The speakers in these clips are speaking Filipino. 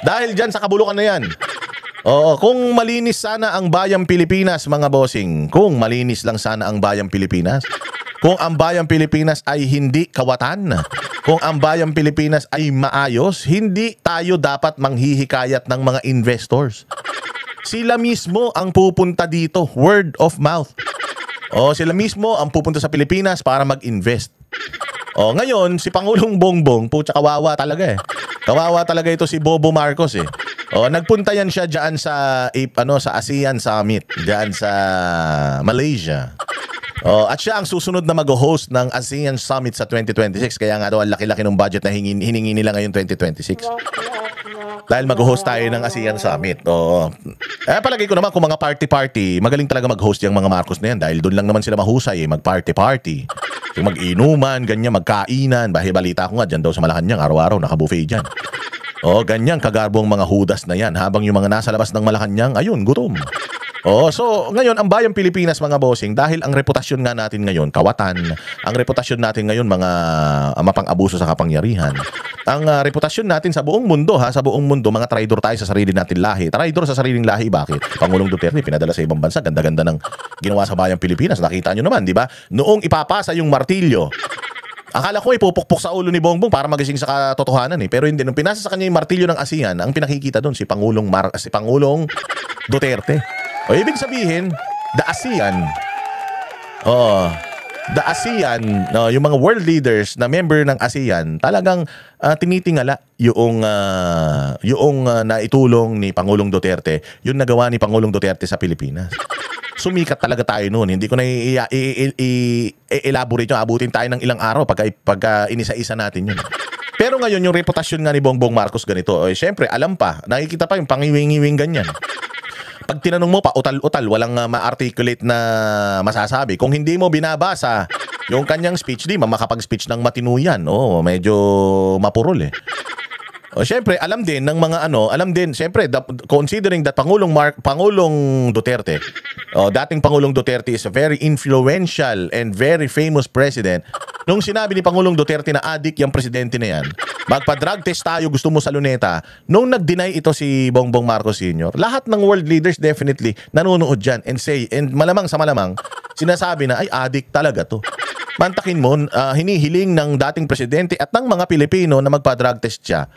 Dahil dyan sa kabulukan na yan. Oo, kung malinis sana ang bayang Pilipinas, mga bossing, kung malinis lang sana ang bayang Pilipinas, kung ang bayang Pilipinas ay hindi kawatan, kung ang bayang Pilipinas ay maayos, hindi tayo dapat manghihikayat ng mga investors. Sila mismo ang pupunta dito, word of mouth. O, sila mismo ang pupunta sa Pilipinas para mag-invest. O, ngayon, si Pangulong Bongbong, pucha, kawawa talaga eh. Kawawa talaga ito si Bobo Marcos eh. O, nagpunta yan siya diyan sa sa ASEAN Summit, diyan sa Malaysia. O, at siya ang susunod na mag-host ng ASEAN Summit sa 2026. Kaya nga daw ang laki-laki ng budget na hiningi nila ngayon 2026. Dahil mag-host tayo ng ASEAN Summit. O, palagay ko naman kung mga party-party, magaling talaga mag-host yung mga Marcos na yan. Dahil doon lang naman sila mahusay eh, mag-party-party. Yung mag-inuman, ganyan, magkainan. Balita ko nga, dyan daw sa Malacanang, araw-araw, naka-buffet dyan. O, ganyan, kagarbong mga hudas na yan. Habang yung mga nasa labas ng Malacanang, ayun, gutom. O, so, ngayon, ang bayang Pilipinas, mga bossing, dahil ang reputasyon nga natin ngayon, kawatan, ang reputasyon natin ngayon, mga mapang-abuso sa kapangyarihan, ang reputasyon natin sa buong mundo, sa buong mundo, mga traidor tayo sa sarili natin lahi. Traidor sa sariling lahi, bakit? Pangulong Duterte, pinadala sa ibang bansa, ganda-ganda ng ginawa sa bayang Pilipinas. Nakita nyo naman, di ba? Noong ipapasa yung martilyo, akala ko ipupukpok sa ulo ni Bongbong para magising sa katotohanan eh. Pero hindi, nung pinasa sa kanya yung martilyo ng ASEAN, ang pinakikita doon si Pangulong Duterte. O ibig sabihin, the ASEAN, the ASEAN, yung mga world leaders na member ng ASEAN, talagang tinitingala yung naitulong ni Pangulong Duterte, yung nagawa ni Pangulong Duterte sa Pilipinas. Sumikat talaga tayo noon. Hindi ko na i-elaborate yung abutin tayo ng ilang araw pagka inisa-isa natin yun. Pero ngayon, yung reputasyon nga ni Bongbong Marcos ganito, syempre, alam pa, nakikita pa yung pangiwing-iwing ganyan. Pag tinanong mo pa, utal-utal, walang ma-articulate na masasabi. Kung hindi mo binabasa yung kanyang speech, di makapag-speech ng matinuyan. Medyo mapurol eh. O syempre, alam din ng mga syempre, considering that Pangulong Duterte, dating Pangulong Duterte is a very influential and very famous president. Nung sinabi ni Pangulong Duterte na adik yung presidente na yan, magpa-drug test tayo, gusto mo sa luneta, nung nag-deny ito si Bongbong Marcos Sr., lahat ng world leaders definitely nanonood dyan and malamang sa malamang, sinasabi na, ay adik talaga to. Mantakin mo, hinihiling ng dating presidente at ng mga Pilipino na magpa-drug test siya.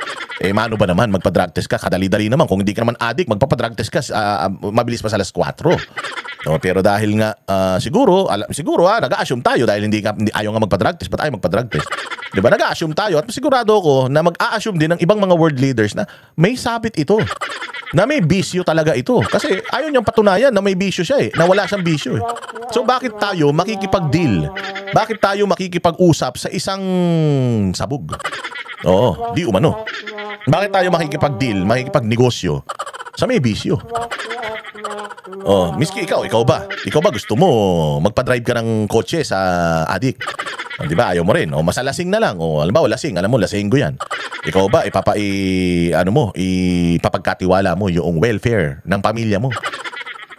Mano ba naman, magpa-drug test ka? Kadali-dali naman. Kung hindi ka naman adik, magpa-drug test ka, mabilis pa sa alas 4. Pero dahil nga, siguro, nag-a-assume tayo dahil hindi ayaw nga magpa-drug test, ba't ayaw magpa-drug test? Diba, nag-a-assume tayo at sigurado ko na mag-a-assume din ng ibang mga world leaders na may sabit ito. Na may bisyo talaga ito. Kasi ayaw niyang patunayan na may bisyo siya na wala siyang bisyo So bakit tayo makikipag-deal? Bakit tayo makikipag-usap sa isang sabog? Di umano. Bakit tayo makikipag-deal, makikipagnegosyo sa may bisyo? Miski ikaw ba? Ikaw ba gusto mo magpa-drive ka ng kotse sa adik? Di ba? Ayaw mo rin. Masalasing na lang. Alam mo, lasing ko yan. Ikaw ba, ipapagkatiwala mo yung welfare ng pamilya mo?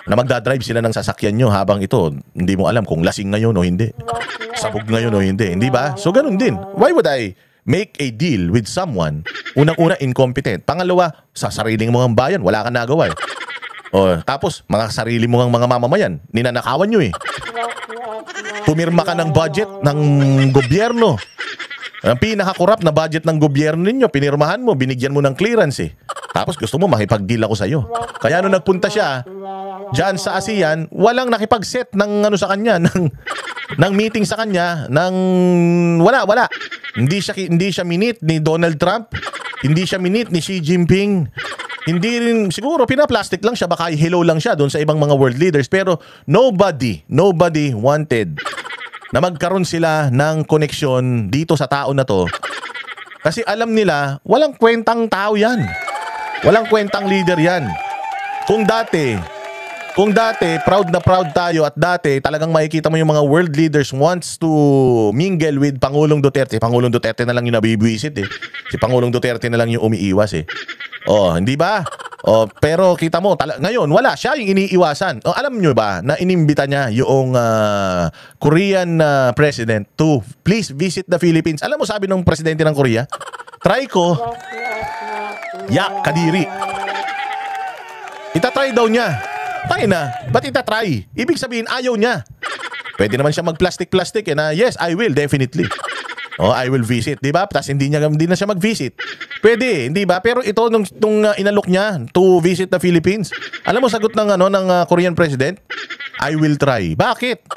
Na magdadrive sila ng sasakyan nyo habang ito, hindi mo alam kung lasing ngayon o hindi. Sabog ngayon o hindi. Hindi ba? So, ganun din. Why would I make a deal with someone? Unang-una, incompetent. Pangalawa, sa sariling mga bayan, wala kang nagawa eh. Tapos, mga sarili mo ng mga mamamayan, ninanakawan nyo eh. Pumirma ka ng budget ng gobyerno. Ang pinaka-corrupt na budget ng gobyerno ninyo, pinirmahan mo, binigyan mo ng clearance eh. Tapos gusto mo makipag-deal ako sa'yo. Kaya nung nagpunta siya dyan sa ASEAN, walang nakipag-set ng sa kanya, ng meeting sa kanya, wala. Hindi siya minute ni Donald Trump, hindi siya minute ni Xi Jinping. Hindi rin, siguro pinaplastic lang siya, baka hello lang siya doon sa ibang mga world leaders, pero nobody wanted na magkaroon sila ng koneksyon dito sa tao na to. Kasi alam nila, walang kwentang tao yan. Walang kwentang leader yan. Kung dati, proud na proud tayo at dati talagang makikita mo yung mga world leaders wants to mingle with Pangulong Duterte. Pangulong Duterte na lang yung nabibwisit eh. Si Pangulong Duterte na lang yung umiiwas eh. Hindi ba? Pero kita mo, ngayon wala siya yung iniiwasan. Alam nyo ba na inimbita niya yung Korean president to please visit the Philippines? Alam mo sabi ng presidente ng Korea? Try ko Yak, kadiri. Itatry daw niya. Tayo na, ba't itatry? Ibig sabihin, ayaw niya. Pwede naman siya mag-plastic-plastic na, yes, I will, definitely. Oh, I will visit, di ba? Tapos hindi na siya mag-visit. Pwede, hindi ba? Pero ito, nung inalok niya to visit the Philippines, alam mo, sagot ng, ng Korean president, I will try. Bakit?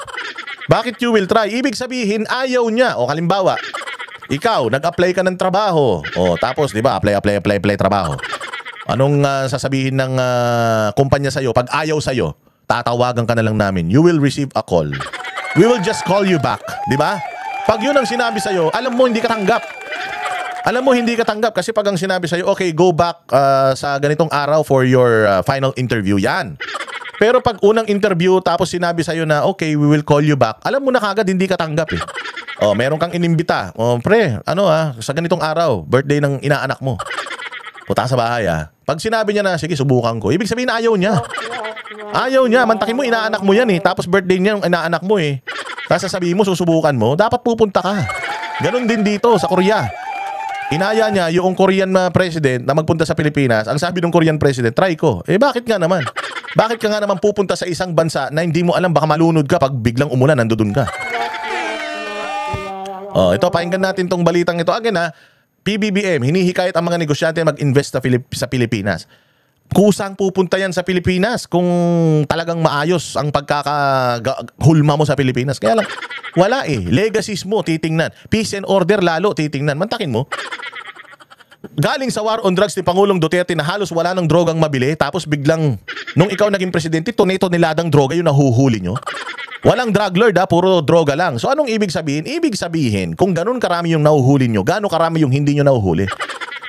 Bakit you will try? Ibig sabihin, ayaw niya. O, halimbawa, ikaw, nag-apply ka ng trabaho. O, tapos, di ba, apply trabaho. Anong sasabihin ng kumpanya sa'yo? Pag ayaw sa'yo, tatawagan ka na lang namin. You will receive a call. We will just call you back. Di ba? Pag yun ang sinabi sa'yo, alam mo, hindi ka tanggap. Alam mo, hindi ka tanggap kasi pag ang sinabi sa'yo, okay, go back sa ganitong araw for your final interview. Yan. Pero pag unang interview, tapos sinabi sa'yo na, okay, we will call you back, alam mo na kagad, hindi ka tanggap eh. Oh, meron kang inimbita. Oh, pre, sa ganitong araw, birthday ng inaanak mo. Punta sa bahay Pag sinabi niya na, sige, subukan ko. Ibig sabihin, ayaw niya. Ayaw niya. Mantakin mo, inaanak mo yan eh. Tapos birthday niya yung inaanak mo eh. Tapos sasabihin mo, susubukan mo, dapat pupunta ka. Ganon din dito sa Korea. Inaya niya yung Korean president na magpunta sa Pilipinas. Ang sabi ng Korean president, try ko. Eh bakit nga naman? Bakit ka nga naman pupunta sa isang bansa na hindi mo alam, baka malunod ka pag biglang umulan, nandoon ka. Oh, ito, pakinggan natin tong balitang ito. Again PBBM, hinihikayat ang mga negosyante mag-invest sa Pilipinas. Kusang pupunta yan sa Pilipinas kung talagang maayos ang pagkakahulma mo sa Pilipinas. Kaya lang, wala eh. Legacies mo, titingnan. Peace and order, lalo, titingnan. Mantakin mo. Galing sa war on drugs ni Pangulong Duterte na halos wala ng drogang mabili, tapos biglang, nung ikaw naging presidente, niladang droga yung nahuhuli nyo. Walang drug lord puro droga lang. So anong ibig sabihin? Ibig sabihin, kung ganun karami yung nahuhuli nyo, gaano karami yung hindi nyo nahuhuli?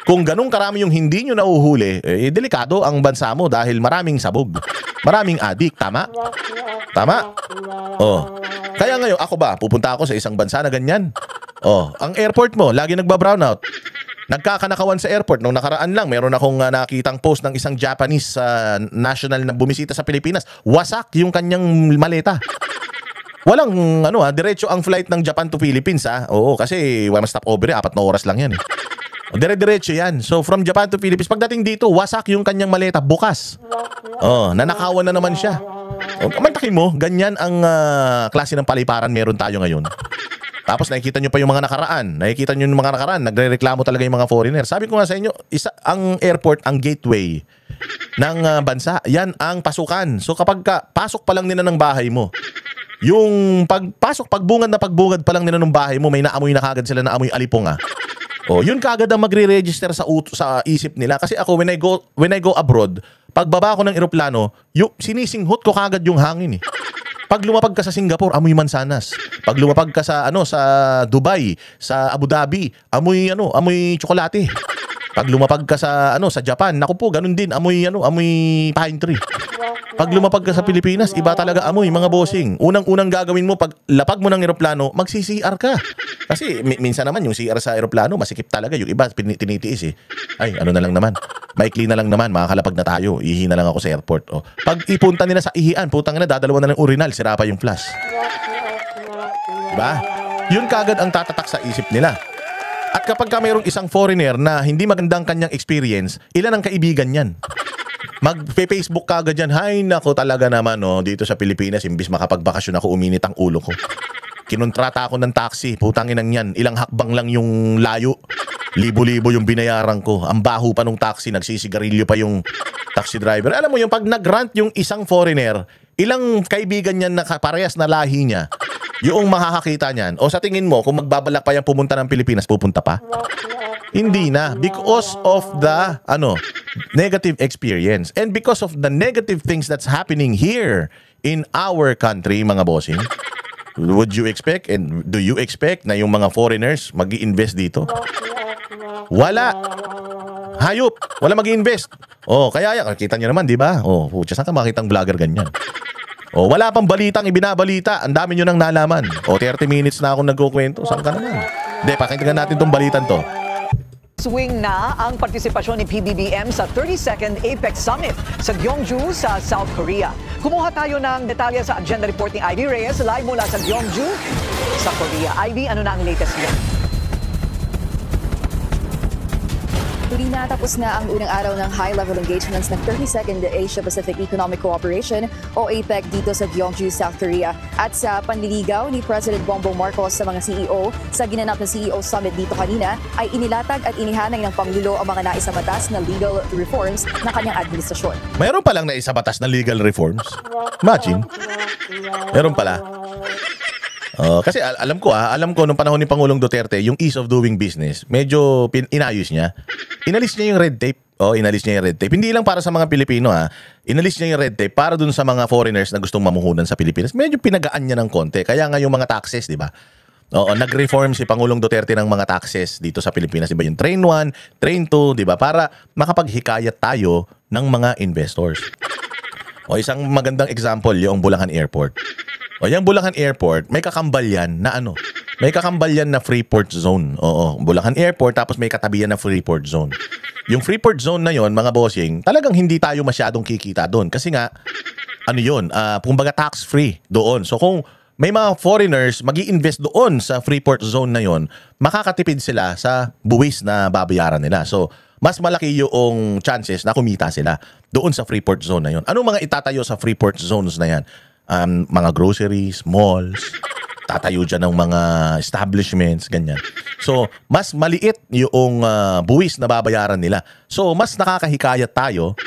Kung ganun karami yung hindi nyo nahuhuli, delikado ang bansa mo dahil maraming sabog. Maraming adik, tama? Tama? Oh. Kaya ngayon, ako ba, pupunta ako sa isang bansa na ganyan? Oh, ang airport mo, lagi nagba-brownout. Nagkakanakawan sa airport. Nung nakaraan lang, meron akong nakitang post ng isang Japanese national na bumisita sa Pilipinas. Wasak yung kanyang maleta. Walang, diretso ang flight ng Japan to Philippines, Oo, kasi walang stopover, 4 na oras lang yan eh. Dire-diretso yan. So, from Japan to Philippines, pagdating dito, wasak yung kanyang maleta, bukas. Oh, nanakawan na naman siya. Mantakin mo, ganyan ang klase ng paliparan meron tayo ngayon. Tapos nakikita nyo pa yung mga nakaraan. Nakikita nyo yung mga nakaraan. Nagre-reklamo talaga yung mga foreigner. Sabi ko nga sa inyo, ang airport, ang gateway ng bansa. Yan ang pasukan. So kapag pasok pa lang nila ng bahay mo, yung pagbungad pa lang nila ng bahay mo, may naamoy na kagad sila na amoy alipong O, yun kagad ang magre-register sa isip nila. Kasi ako, when I go abroad, pagbaba ko ng eroplano, sinisinghot ko kagad yung hangin eh. Pag lumapag ka sa Singapore, amoy mansanas. Pag lumapag ka sa sa Dubai, sa Abu Dhabi, amoy tsokolate. Pag lumapag ka sa sa Japan, naku po, ganun din, amoy pine tree. Pag lumapag ka sa Pilipinas, iba talaga amoy, mga bossing. Unang-unang gagawin mo pag lapag mo ng eroplano, magsi-CR ka. Kasi minsan naman yung CR sa eroplano, masikip talaga. Yung iba tinitiis eh. Ay, na lang naman. Maikli na lang naman, makakalapag na tayo. Ihi na lang ako sa airport. O, pag ipunta nila sa ihian, putang ina, dadalawa na lang urinal, sira pa yung flush. Diba? Yun kagad ang tatatak sa isip nila. At kapag mayroong isang foreigner na hindi magandang kanyang experience, ilan ang kaibigan yan? Mag-Facebook kagad yan, hay nako talaga naman dito sa Pilipinas, imbis makapagbakasyon ako, uminit ang ulo ko. Kinontrata ako ng taxi, putang inang yan, ilang hakbang lang yung layo. Libo-libo yung binayaran ko. Ang baho pa nung taxi, nagsisigarilyo pa yung taxi driver. Alam mo yung pag nag-rant yung isang foreigner, ilang kaibigan niyan na parehas na lahi niya, yung makakakita niyan. O sa tingin mo, kung magbabalak pa yan pumunta ng Pilipinas, pupunta pa? Hindi na. Because of the negative experience. And because of the negative things that's happening here in our country, mga bossing. Would you expect and do you expect na yung mga foreigners mag-i-invest dito? Wala. Hayop. Wala mag-i-invest. Kaya kita nyo naman, di ba? Pucha, saan ka makitang vlogger ganyan? Wala pang balitang ibinabalita. Ang dami nyo nang nalaman. 30 minutes na ako nagkukwento. Saan ka naman? Hindi, pakinggan natin tong balitan to. Swing na ang partisipasyon ni PBBM sa 32nd APEC Summit sa Gyeongju sa South Korea. Kumuha tayo ng detalye sa agenda report ni Ivy Reyes live mula sa Gyeongju sa Korea. Ivy, ano na ang latest niya? Tuloy na Tinatapos na ang unang araw ng high-level engagements ng 32nd Asia-Pacific Economic Cooperation o APEC dito sa Gyeongju, South Korea. At sa panliligaw ni President Bongbong Marcos sa mga CEO sa ginanap na CEO Summit dito kanina, ay inilatag at inihanay ng Pangulo ang mga naisabatas na legal reforms ng kanyang administrasyon. Mayroon palang naisabatas na legal reforms. Imagine. Meron pala. Kasi alam ko nung panahon ni Pangulong Duterte, yung ease of doing business, medyo inayos niya. Inalis niya yung red tape. Inalis niya yung red tape. Hindi lang para sa mga Pilipino Inalis niya yung red tape para dun sa mga foreigners na gustong mamuhunan sa Pilipinas. Medyo pinagaan niya ng konti. Kaya nga yung mga taxes, di ba? Nag-reform si Pangulong Duterte ng mga taxes dito sa Pilipinas. Di ba yung Train 1, Train 2, di ba? Para makapaghikayat tayo ng mga investors. Isang magandang example, yung Bulacan Airport. Yung Bulacan Airport, may kakambal yan na may kakambal yan na Freeport Zone. Bulacan Airport, tapos may katabi yan na Freeport Zone. Yung Freeport Zone na yon, mga bossing, talagang hindi tayo masyadong kikita doon. Kasi nga, kumbaga tax-free doon. So kung may mga foreigners magi-invest doon sa Freeport Zone na yon, makakatipid sila sa buwis na babayaran nila. So, mas malaki yung chances na kumita sila doon sa Freeport Zone na yon. Anong mga itatayo sa Freeport Zones na yan? Mga groceries, malls, tatayo dyan ng mga establishments, ganyan. So, mas maliit yung buwis na babayaran nila. So, mas nakakahikayat tayo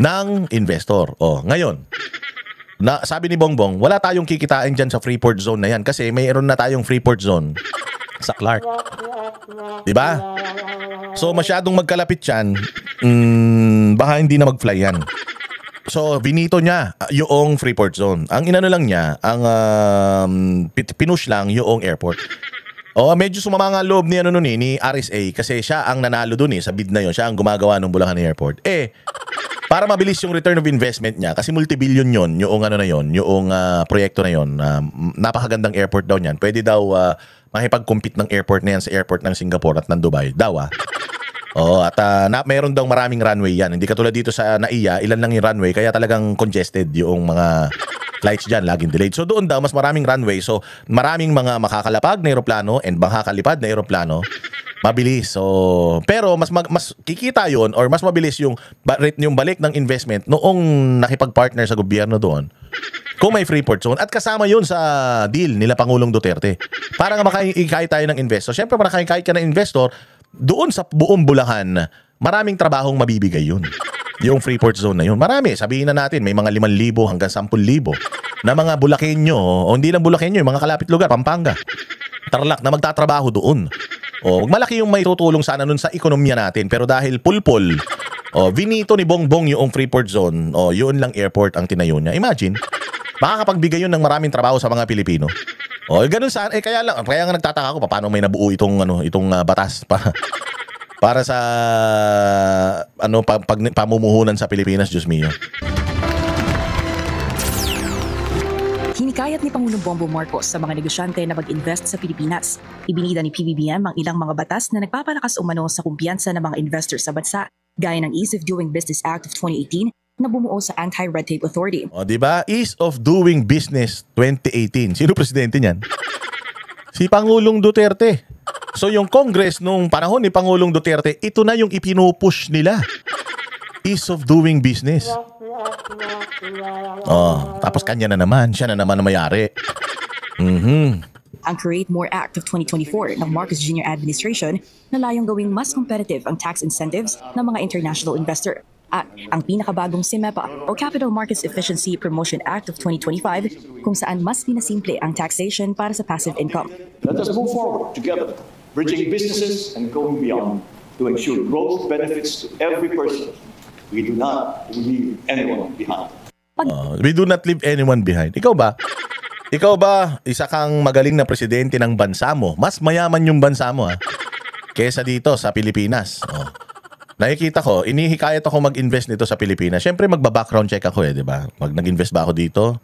ng investor. Ngayon, sabi ni Bongbong, wala tayong kikitain dyan sa Freeport Zone na yan kasi mayroon na tayong Freeport Zone sa Clark. Diba? So, masyadong magkalapit yan, baka hindi na mag-fly yan. So, binito niya yung Freeport Zone. Ang inano lang niya, pinush lang yung airport. Medyo sumama nga loob ni RSA kasi siya ang nanalo dun sa bid na yon. Siya ang gumagawa ng Bulacan Airport. Para mabilis yung return of investment niya, kasi multi-billion yon, yung proyekto na yon. Napakagandang airport daw niyan. Pwede daw makipag-compete ng airport na yan sa airport ng Singapore at ng Dubai. Mayroon daw maraming runway yan. Hindi katulad dito sa NAIA, ilan lang yung runway, kaya talagang congested yung mga flights dyan, laging delayed. So doon daw, mas maraming runway. So maraming mga makakalapag na aeroplano and makakalipad na aeroplano. Mabilis. Pero mas kikita yon or mas mabilis yung balik ng investment noong nakipag-partner sa gobyerno doon. Kung may Freeport Zone. At kasama yun sa deal nila Pangulong Duterte. Para nga makikaya tayo ng investor. Siyempre, para makikaya ka ng investor, doon sa buong Bulacan, maraming trabahong mabibigay yun. Yung Freeport Zone na yun. Marami. Sabihin na natin, may mga 5,000 hanggang 10,000 na mga Bulakenyo, hindi lang Bulakenyo, yung mga kalapit lugar, Pampanga, Tarlac, na magtatrabaho doon. Malaki yung may tutulong sana nun sa ekonomiya natin. Pero dahil pulpol, vinito ni Bongbong yung Freeport Zone, yun lang airport ang tinayo niya. Imagine, makakapagbigay yun ng maraming trabaho sa mga Pilipino. Ganun saan kaya nga nagtataka ako paano may nabuo itong batas para sa pamumuhunan sa Pilipinas, Diyos mio. Hinikayat ni Pangulong Bongbong Marcos sa mga negosyante na mag-invest sa Pilipinas. Ibinida ni PBBM ang ilang mga batas na nagpapalakas umano sa kumpiyansa ng mga investor sa bansa, gaya ng Ease of Doing Business Act of 2018 na bumuo sa Anti-Red Tape Authority. Diba? Ease of Doing Business 2018. Sino presidente niyan? Si Pangulong Duterte. So yung Congress nung panahon ni Pangulong Duterte, ito na yung ipinupush nila. Ease of Doing Business. Tapos kanya na naman. Siya na naman na mayari. Ang Create More Act of 2024 ng Marcos Jr. Administration na layong gawing mas competitive ang tax incentives ng mga international investor. At ang pinakabagong CIMEPA o Capital Markets Efficiency Promotion Act of 2025 kung saan mas pinasimple ang taxation para sa passive income. Let us move forward together, bridging businesses and going beyond to ensure growth benefits to every person. We do not leave anyone behind. We do not leave anyone behind. Ikaw ba, isa kang magaling na presidente ng bansa mo? Mas mayaman yung bansa mo kesa dito sa Pilipinas. Nakikita ko, inihikayat ako mag-invest nito sa Pilipinas. Siyempre, magba-background check ako di ba? Pag nag-invest ba ako dito?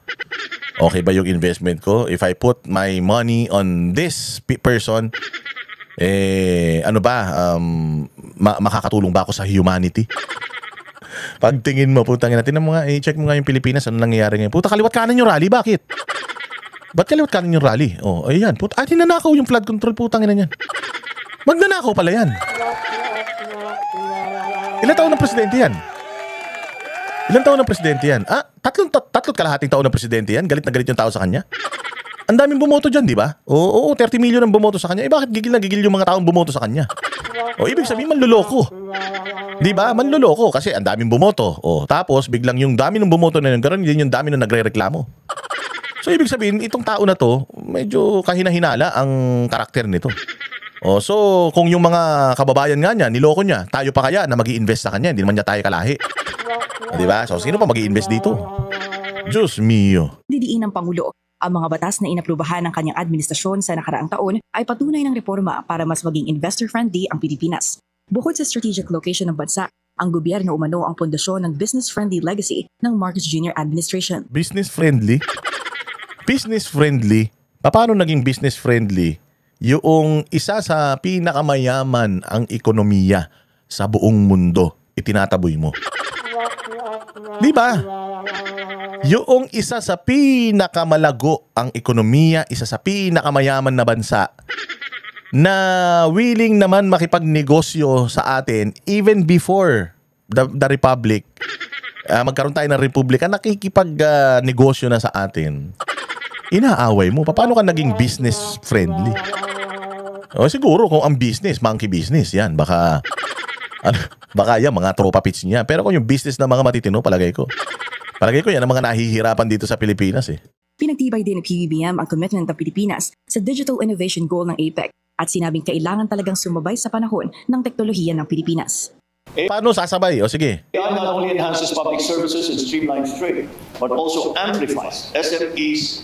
Okay ba yung investment ko? If I put my money on this person, makakatulong ba ako sa humanity? Pagtingin mo, putangin natin mo nga, i-check mo nga yung Pilipinas, ano nangyayari ngayon? Puta, kaliwat kanan yung rally, bakit? Ba't kaliwat kanan yung rally? Ayan, puta, ninanakaw yung flood control, putangin na yan. Magnanakaw pala yan. Ilang taon ng presidente yan? Ilang taon ng presidente yan? Tatlot kalahating taon ng presidente yan? Galit na galit yung tao sa kanya? Ang daming bumoto dyan, di ba? Oo, 30 million ang bumoto sa kanya. Bakit gigil na gigil yung mga taong bumoto sa kanya? Ibig sabihin, manluloko. Di ba? Manluloko kasi ang daming bumoto. Tapos, biglang yung dami ng bumoto na yun, ganoon din yung dami na nagre-reklamo. So, ibig sabihin, itong tao na to, medyo kahina-hinala ang karakter nito. So, kung yung mga kababayan nga niya, niloko niya, tayo pa kaya na mag-i-invest sa kanya, hindi naman niya tayo kalahi. Di ba? So, sino pa mag-i-invest dito? Diyos mio. Didiin ng Pangulo. Ang mga batas na inaprubahan ng kanyang administrasyon sa nakaraang taon ay patunay ng reforma para mas maging investor-friendly ang Pilipinas. Bukod sa strategic location ng bansa, ang gobyerno umano ang pundasyon ng business-friendly legacy ng Marcos Jr. administration. Business-friendly? Business-friendly? Paano naging business-friendly? Yung isa sa pinakamayaman ang ekonomiya sa buong mundo, itinataboy mo. Di ba? Yung isa sa pinakamalago ang ekonomiya, isa sa pinakamayaman na bansa na willing naman makipagnegosyo sa atin even before the republic. Magkaroon tayo ng republika, nakikipagnegosyo na sa atin. Inaaway mo. Paano ka naging business friendly? Siguro kung ang business, monkey business, yan. Baka yan, mga tropa pitch niya. Pero kung yung business ng mga matitino, palagay ko yan ang mga nahihirapan dito sa Pilipinas eh. Pinagtibay din ng PBBM ang commitment ng Pilipinas sa Digital Innovation Goal ng APEC at sinabing kailangan talagang sumabay sa panahon ng teknolohiya ng Pilipinas. Paano sasabay? Sige. AI not only enhances public services and streamlines trade, but also amplifies SMEs'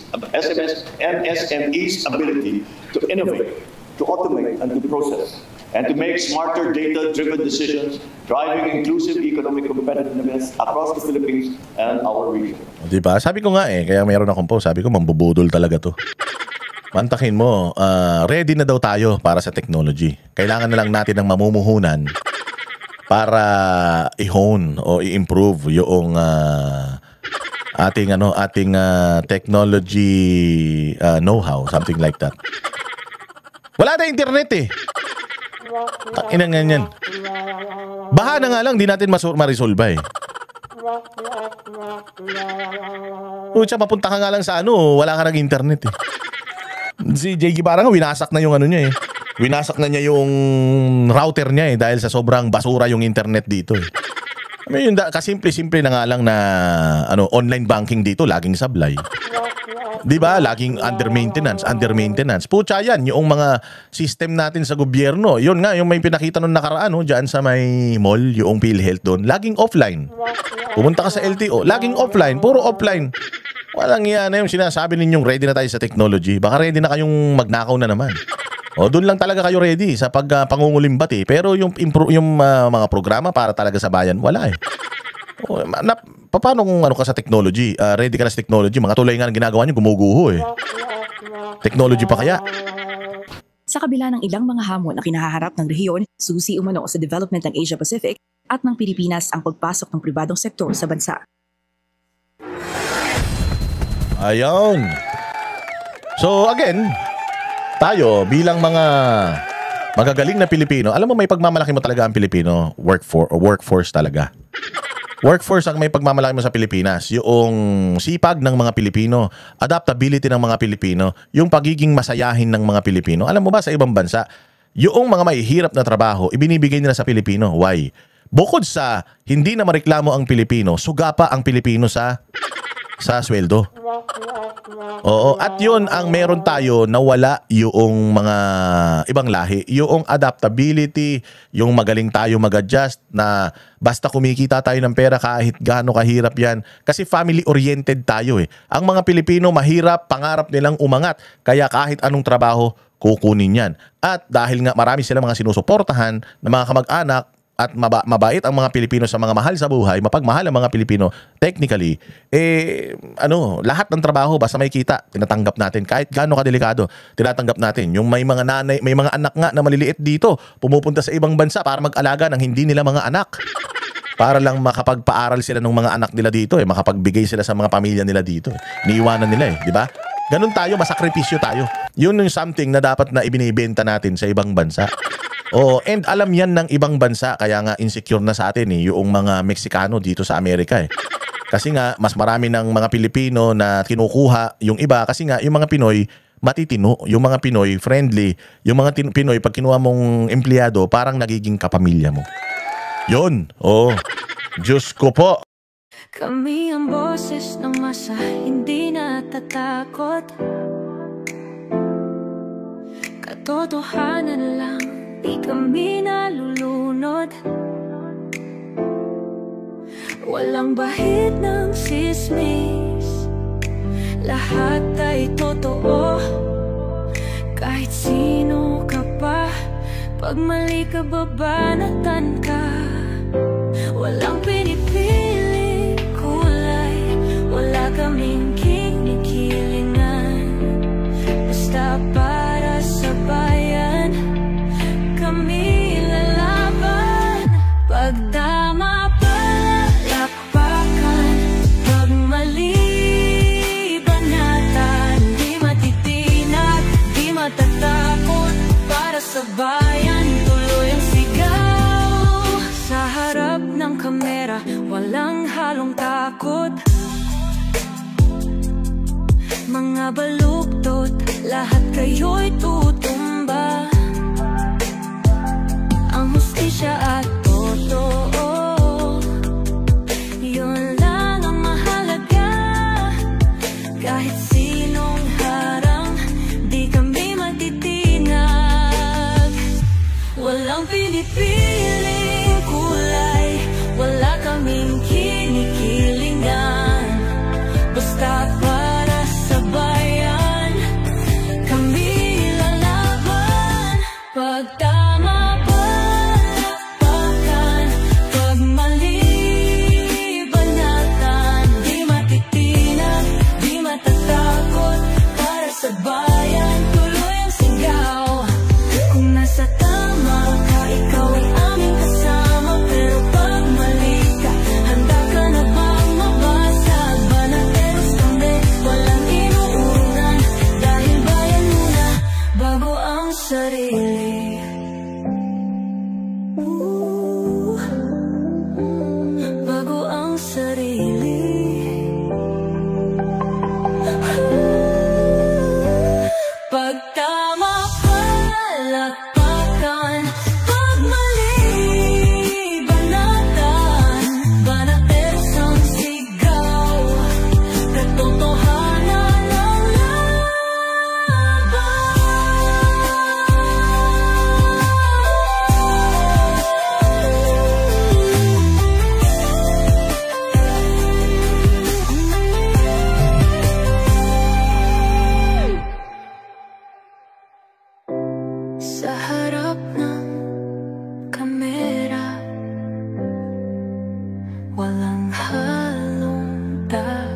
ability to innovate, to automate, and to process, and to make smarter data-driven decisions, driving inclusive economic competitiveness across the Philippines and our region. Diba? Sabi ko nga kaya mayroon akong post, sabi ko mambubudol talaga to. Mantakin mo, ready na daw tayo para sa technology. Kailangan na lang natin ng mamumuhunan para i-hone o i-improve yung ating technology know-how, something like that. Wala na internet eh. Inang ganyan. Baha na nga lang, di natin ma-resolve eh. Mapunta ka nga lang sa wala ka ng internet eh. Si JG parang winasak na yung niya eh. Winasak na niya yung router niya eh dahil sa sobrang basura yung internet dito eh. Kasimple-simple na nga lang na online banking dito, laging sablay. Di ba? Laging under maintenance. Pucha yan, yung mga system natin sa gobyerno. Yun nga, yung may pinakita nung nakaraan, dyan sa may mall, yung PhilHealth doon, laging offline. Pumunta ka sa LTO, laging offline, puro offline. Walang yan na yung sinasabi ninyong ready na tayo sa technology. Baka ready na kayong magnakaw na naman. Doon lang talaga kayo ready sa pangungulimbat eh. Pero yung mga programa para talaga sa bayan, wala eh. Paano kung ka sa technology? Ready ka na sa technology? Mga tulay nga ang ginagawa nyo, gumuguho eh. Technology pa kaya? Sa kabila ng ilang mga hamon na kinaharap ng rehiyon, susi umano sa development ng Asia Pacific at ng Pilipinas ang pagpasok ng pribadong sektor sa bansa. Ayun. So again, tayo bilang mga magagaling na Pilipino, alam mo may pagmamalaki mo talaga ang Pilipino, workforce talaga. Workforce ang may pagmamalaki mo sa Pilipinas, yung sipag ng mga Pilipino, adaptability ng mga Pilipino, yung pagiging masayahin ng mga Pilipino. Alam mo ba sa ibang bansa, yung mga mahihirap na trabaho, ibinibigay nila sa Pilipino. Why? Bukod sa hindi na mareklamo ang Pilipino, suga pa ang Pilipino sa sweldo. Oo, at yun ang meron tayo na wala yung mga ibang lahi. Yung adaptability, yung magaling tayo mag-adjust na basta kumikita tayo ng pera kahit gaano kahirap yan. Kasi family-oriented tayo eh. Ang mga Pilipino mahirap, pangarap nilang umangat. Kaya kahit anong trabaho, kukunin yan. At dahil nga marami sila mga sinusuportahan na mga kamag-anak, at mabait ang mga Pilipino sa mga mahal sa buhay, mapagmahal ang mga Pilipino, technically, lahat ng trabaho, basta may kita, tinatanggap natin. Kahit gaano kadelikado, tinatanggap natin. Yung may mga nanay, may mga anak nga na maliliit dito, pumupunta sa ibang bansa para mag-alaga ng hindi nila mga anak. Para lang makapagpaaral sila ng mga anak nila dito, makapagbigay sila sa mga pamilya nila dito. Niiwanan nila di ba? Ganun tayo, masakripisyo tayo. Yun yung something na dapat na ibinibenta natin sa ibang bansa. And alam yan ng ibang bansa, kaya nga insecure na sa atin yung mga Meksikano dito sa Amerika Kasi nga mas marami ng mga Pilipino na kinukuha yung iba kasi nga yung mga Pinoy matitino, yung mga Pinoy friendly, yung mga Pinoy pag kinuha mong empleyado parang nagiging kapamilya mo. Yun. Diyos ko po. Kami ang boses ng masa, hindi natatakot. Katotohanan lang, di kami nalulunod. Walang bahid ng sismis, lahat ay totoo. Kahit sino ka pa, pag mali ka babanatan ka. Walang pinipili kulay, wala kaming kinikilingan. Basta para sa bayan, kami lalaban. Pagtama palakpakan, pag mali banatan. Di matitinag, di matatakot, para sa bayan tuloy ang sigaw. Sa harap ng kamera, walang halong takot. Mga baluktot, lahat kayo'y tutumba. Ang hustisya at totoo, yun lang ang mahalaga. Kahit sinong harang, di kami matitinag. Walang pinipiling kulay, wala kaming kinikilingan. Basta para sa bayan, kami lalaban. Pagtama palakpakan, pag mali banatan. Di matitinag, di matatakot, para sa bayan tuloy ang sigaw. Kung nasa tama ka, ikaw ay aming kasama. Pero pag mali ka, handa ka na bang mabasag? Banateros kami, walang inuunan. Dahil bayan muna, bago ang sarili. Bago ang sarili. Pagtama palakpakan, pag mali banatan. Banateros ang sigaw, katotohanan ang sa harap ng kamera, walang halong takot.